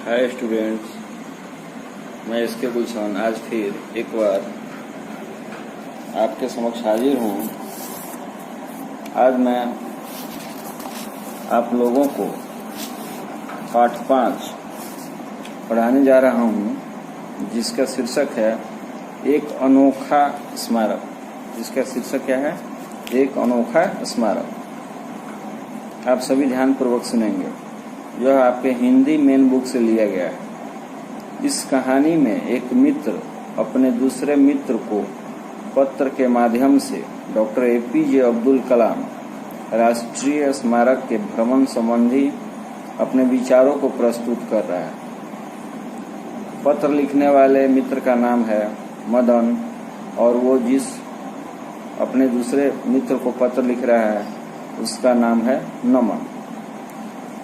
Hi students, मैं इसके गुलशन आज फिर एक बार आपके समक्ष हाजिर हूँ। आज मैं आप लोगों को पाठ 5 पढ़ाने जा रहा हूँ, जिसका शीर्षक है एक अनोखा स्मारक। जिसका शीर्षक क्या है? एक अनोखा स्मारक। आप सभी ध्यानपूर्वक सुनेंगे। यह आपके हिंदी मेन बुक से लिया गया है। इस कहानी में एक मित्र अपने दूसरे मित्र को पत्र के माध्यम से डॉक्टर एपीजे अब्दुल कलाम राष्ट्रीय स्मारक के भ्रमण संबंधी अपने विचारों को प्रस्तुत कर रहा है। पत्र लिखने वाले मित्र का नाम है मदन और वो जिस अपने दूसरे मित्र को पत्र लिख रहा है उसका नाम है नमन।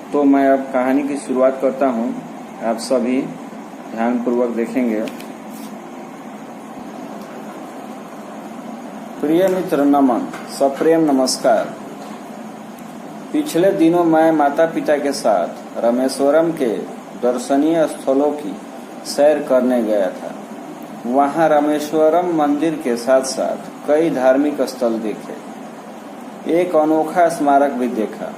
तो मैं अब कहानी की शुरुआत करता हूँ। आप सभी ध्यानपूर्वक देखेंगे। प्रिय मित्र नमन, सप्रेम नमस्कार। पिछले दिनों मैं माता पिता के साथ रामेश्वरम के दर्शनीय स्थलों की सैर करने गया था। वहाँ रामेश्वरम मंदिर के साथ साथ कई धार्मिक स्थल देखे। एक अनोखा स्मारक भी देखा।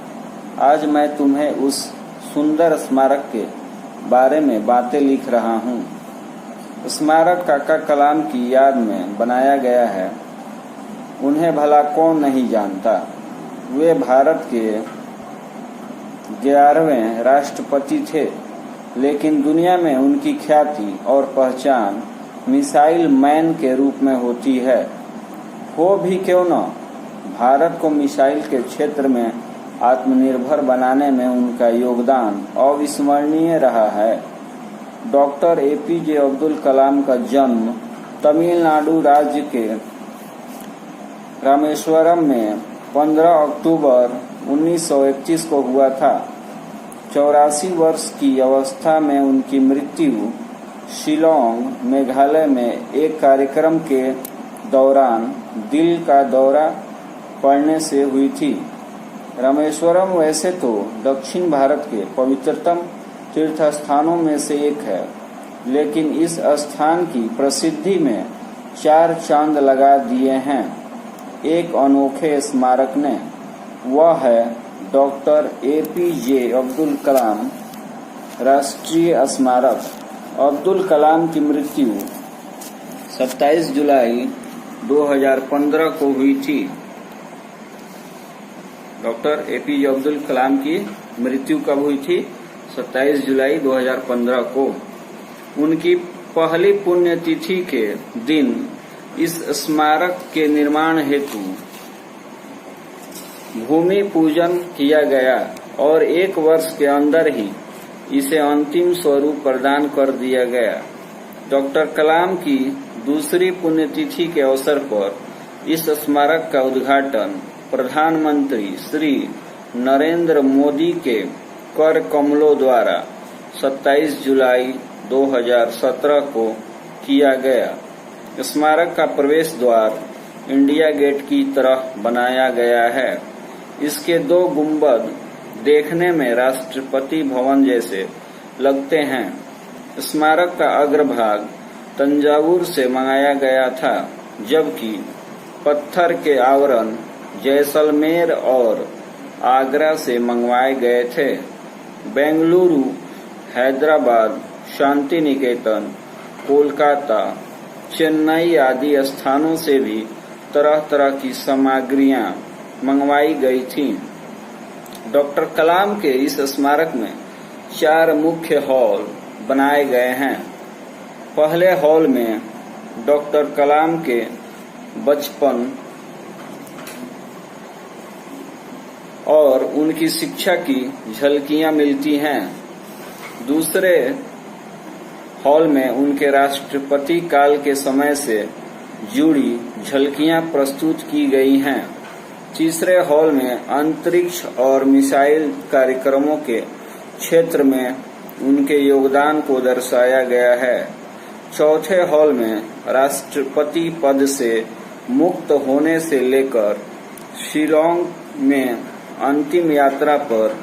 आज मैं तुम्हें उस सुंदर स्मारक के बारे में बातें लिख रहा हूँ। स्मारक काका कलाम की याद में बनाया गया है। उन्हें भला कौन नहीं जानता। वे भारत के 11वें राष्ट्रपति थे, लेकिन दुनिया में उनकी ख्याति और पहचान मिसाइल मैन के रूप में होती है। हो भी क्यों न, भारत को मिसाइल के क्षेत्र में आत्मनिर्भर बनाने में उनका योगदान अविस्मरणीय रहा है। डॉक्टर एपीजे अब्दुल कलाम का जन्म तमिलनाडु राज्य के रामेश्वरम में 15 अक्टूबर 1931 को हुआ था। 84 वर्ष की अवस्था में उनकी मृत्यु शिलोंग, मेघालय में एक कार्यक्रम के दौरान दिल का दौरा पड़ने से हुई थी। रामेश्वरम वैसे तो दक्षिण भारत के पवित्रतम तीर्थ स्थानों में से एक है, लेकिन इस स्थान की प्रसिद्धि में 4 चांद लगा दिए हैं एक अनोखे स्मारक ने। वह है डॉक्टर एपीजे अब्दुल कलाम राष्ट्रीय स्मारक। अब्दुल कलाम की मृत्यु 27 जुलाई 2015 को हुई थी। डॉक्टर एपीजे अब्दुल कलाम की मृत्यु कब हुई थी? 27 जुलाई 2015 को। उनकी पहली पुण्यतिथि के दिन इस स्मारक के निर्माण हेतु भूमि पूजन किया गया और 1 वर्ष के अंदर ही इसे अंतिम स्वरूप प्रदान कर दिया गया। डॉक्टर कलाम की दूसरी पुण्यतिथि के अवसर पर इस स्मारक का उद्घाटन प्रधानमंत्री श्री नरेंद्र मोदी के कर कमलों द्वारा 27 जुलाई 2017 को किया गया। स्मारक का प्रवेश द्वार इंडिया गेट की तरह बनाया गया है। इसके 2 गुंबद देखने में राष्ट्रपति भवन जैसे लगते हैं। स्मारक का अग्रभाग तंजावुर से मंगाया गया था, जबकि पत्थर के आवरण जैसलमेर और आगरा से मंगवाए गए थे। बेंगलुरु, हैदराबाद, शांति निकेतन, कोलकाता, चेन्नई आदि स्थानों से भी तरह तरह की सामग्रियां मंगवाई गई थीं। डॉक्टर कलाम के इस स्मारक में 4 मुख्य हॉल बनाए गए हैं। पहले हॉल में डॉक्टर कलाम के बचपन और उनकी शिक्षा की झलकियां मिलती हैं। दूसरे हॉल में उनके राष्ट्रपति काल के समय से जुड़ी झलकियां प्रस्तुत की गई हैं। तीसरे हॉल में अंतरिक्ष और मिसाइल कार्यक्रमों के क्षेत्र में उनके योगदान को दर्शाया गया है। चौथे हॉल में राष्ट्रपति पद से मुक्त होने से लेकर शिलोंग में अंतिम यात्रा पर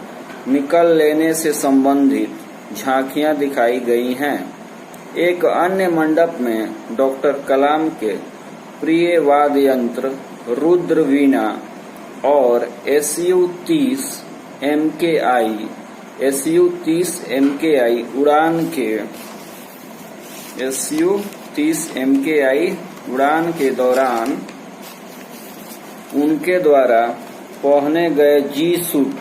निकल लेने से संबंधित झांकियां दिखाई गई हैं। एक अन्य मंडप में डॉक्टर कलाम के प्रिय वाद्य यंत्र रुद्र वीणा और SU-30 MKI उड़ान के दौरान उनके द्वारा पहने गए जी सूट,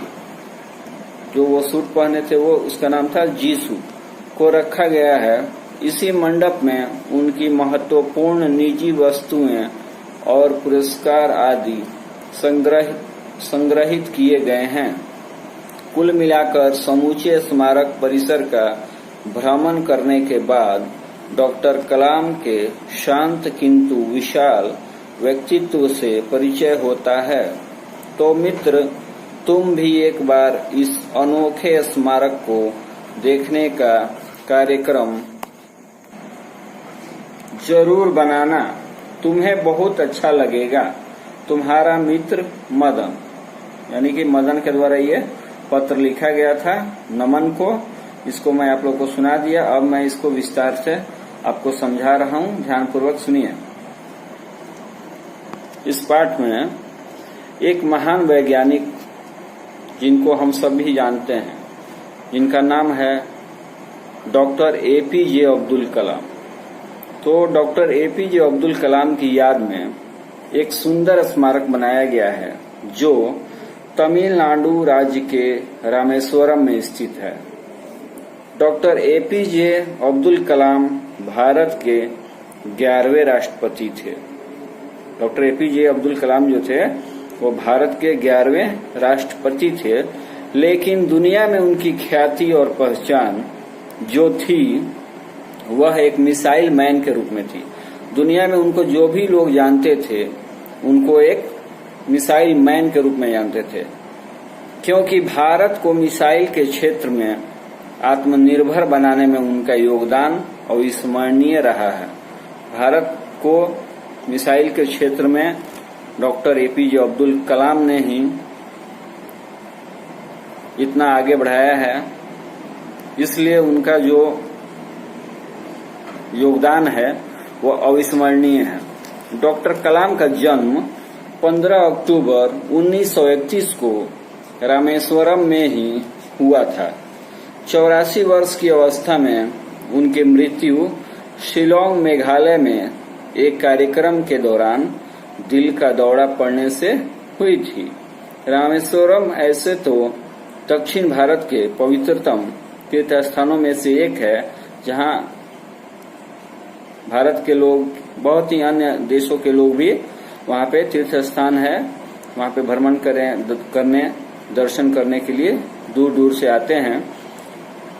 जो वो सूट पहने थे वो उसका नाम था जी सूट, को रखा गया है। इसी मंडप में उनकी महत्वपूर्ण निजी वस्तुएं और पुरस्कार आदि संग्रहित किए गए हैं। कुल मिलाकर समूचे स्मारक परिसर का भ्रमण करने के बाद डॉक्टर कलाम के शांत किंतु विशाल व्यक्तित्व से परिचय होता है। तो मित्र, तुम भी एक बार इस अनोखे स्मारक को देखने का कार्यक्रम जरूर बनाना, तुम्हें बहुत अच्छा लगेगा। तुम्हारा मित्र मदन। यानी कि मदन के द्वारा ये पत्र लिखा गया था नमन को। इसको मैं आप लोग को सुना दिया। अब मैं इसको विस्तार से आपको समझा रहा हूं, ध्यानपूर्वक सुनिए। इस पाठ में एक महान वैज्ञानिक जिनको हम सभी जानते हैं, जिनका नाम है डॉक्टर APJ अब्दुल कलाम। तो डॉक्टर APJ अब्दुल कलाम की याद में एक सुंदर स्मारक बनाया गया है जो तमिलनाडु राज्य के रामेश्वरम में स्थित है। डॉक्टर APJ अब्दुल कलाम भारत के 11वें राष्ट्रपति थे। डॉक्टर APJ अब्दुल कलाम जो थे वो भारत के 11वें राष्ट्रपति थे, लेकिन दुनिया में उनकी ख्याति और पहचान जो थी वह एक मिसाइल मैन के रूप में थी। दुनिया में उनको जो भी लोग जानते थे उनको एक मिसाइल मैन के रूप में जानते थे, क्योंकि भारत को मिसाइल के क्षेत्र में आत्मनिर्भर बनाने में उनका योगदान अविस्मरणीय रहा है। भारत को मिसाइल के क्षेत्र में डॉक्टर APJ अब्दुल कलाम ने ही इतना आगे बढ़ाया है, इसलिए उनका जो योगदान है वो अविस्मरणीय है। डॉक्टर कलाम का जन्म 15 अक्टूबर 1931 को रामेश्वरम में ही हुआ था। 84 वर्ष की अवस्था में उनकी मृत्यु शिलोंग मेघालय में एक कार्यक्रम के दौरान दिल का दौरा पड़ने से हुई थी। रामेश्वरम ऐसे तो दक्षिण भारत के पवित्रतम तीर्थ स्थानों में से एक है, जहां भारत के लोग, बहुत ही अन्य देशों के लोग भी वहां पे तीर्थ स्थान है, वहां पे भ्रमण करने दर्शन करने के लिए दूर दूर से आते हैं।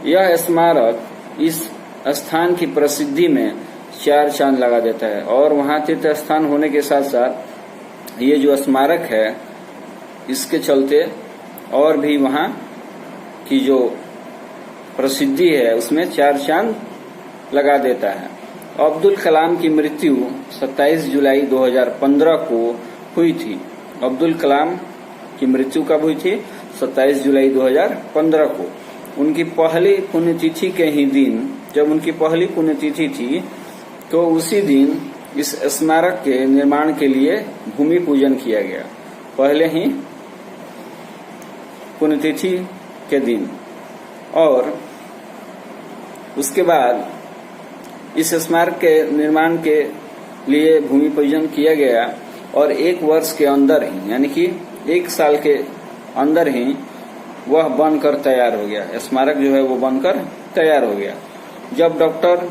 यह स्मारक इस स्थान की प्रसिद्धि में 4 चांद लगा देता है, और वहां तीर्थ स्थान होने के साथ साथ ये जो स्मारक है इसके चलते और भी वहां की जो प्रसिद्धि है उसमें 4 चांद लगा देता है। अब्दुल कलाम की मृत्यु 27 जुलाई 2015 को हुई थी। अब्दुल कलाम की मृत्यु कब हुई थी? 27 जुलाई 2015 को। उनकी पहली पुण्यतिथि के ही दिन, जब उनकी पहली पुण्यतिथि थी, तो उसी दिन इस स्मारक के निर्माण के लिए भूमि पूजन किया गया, पहले ही पुण्यतिथि के दिन। और उसके बाद इस स्मारक के निर्माण के लिए भूमि पूजन किया गया, और 1 वर्ष के अंदर ही, यानी कि 1 साल के अंदर ही वह बनकर तैयार हो गया। स्मारक जो है वो बनकर तैयार हो गया। जब डॉक्टर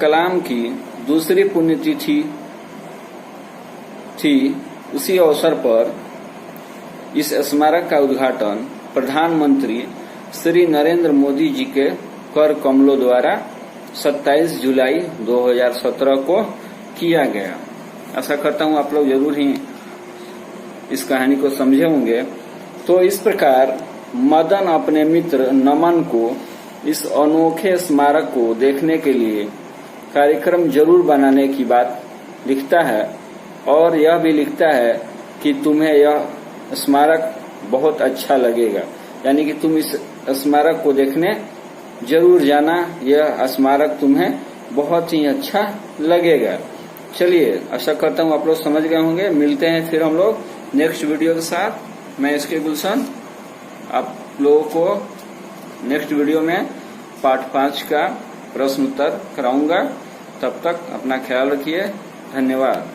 कलाम की दूसरी पुण्यतिथि थी, उसी अवसर पर इस स्मारक का उद्घाटन प्रधानमंत्री श्री नरेंद्र मोदी जी के कर कमलों द्वारा 27 जुलाई 2017 को किया गया। आशा करता हूं आप लोग जरूर ही इस कहानी को समझे होंगे। तो इस प्रकार मदन अपने मित्र नमन को इस अनोखे स्मारक को देखने के लिए कार्यक्रम जरूर बनाने की बात लिखता है, और यह भी लिखता है कि तुम्हें यह स्मारक बहुत अच्छा लगेगा, यानी कि तुम इस स्मारक को देखने जरूर जाना, यह स्मारक तुम्हें बहुत ही अच्छा लगेगा। चलिए, आशा करता हूँ आप लोग समझ गए होंगे। मिलते हैं फिर हम लोग नेक्स्ट वीडियो के साथ। मैं इसके गुलशन आप लोगों को नेक्स्ट वीडियो में पार्ट 5 का प्रश्न उत्तर कराऊंगा। तब तक अपना ख्याल रखिए। धन्यवाद।